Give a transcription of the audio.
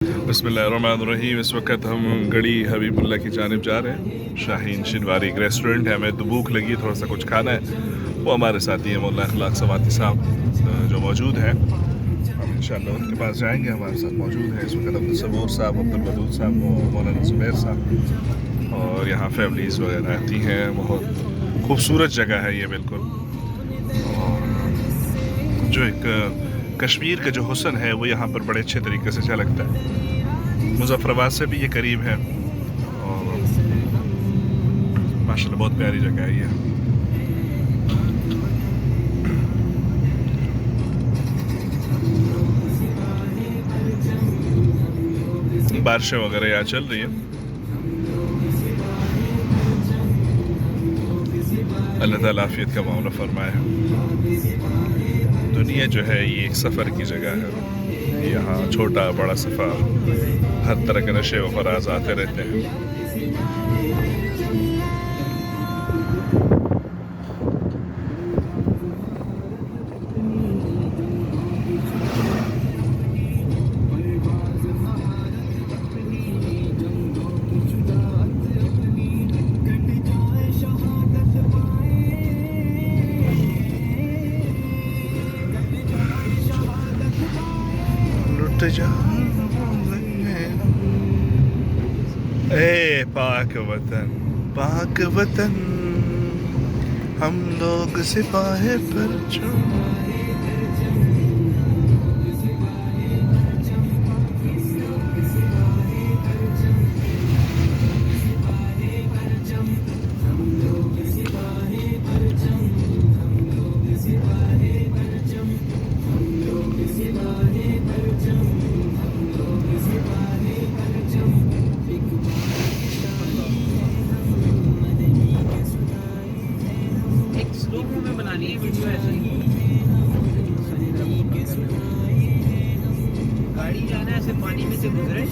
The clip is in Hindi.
बिस्मिल्लाहिर्रहमानिर्रहीम। इस वक्त हम गढ़ी हबीबुल्ला की जानिब जा रहे हैं। शाहीन शिनवारी एक रेस्टोरेंट है। हमें तो भूख लगी, थोड़ा सा कुछ खाना है। वो हमारे साथी हैं मौलाना अखलाक सवाती साहब जो मौजूद हैं। हम इंशाल्लाह उनके पास जाएंगे। हमारे साथ मौजूद हैं इस वक्त अब्दुल सबूर साहब, अब्दुल वदूद साहब, मौलाना ज़ुबैर साहब। और यहाँ फैमिलीज़ वगैरह रहती हैं। बहुत खूबसूरत जगह है ये बिल्कुल। और जो एक कश्मीर का जो हुस्न है वो यहाँ पर बड़े अच्छे तरीके से झलकता है। मुजफ्फराबाद से भी ये करीब है और माशाल्लाह बहुत प्यारी जगह है ये। बारिशें वगैरह यहाँ चल रही हैं। अल्लाह ताला आफियत का मामला फरमाए। दुनिया जो है ये एक सफ़र की जगह है। यहाँ छोटा बड़ा सफ़र, हर तरह के नशे व फराज आते रहते हैं। ए पाक वतन, पाक वतन, हम लोग सिपाही परचम। गाड़ी जाना है, ऐसे पानी में से गुजरे।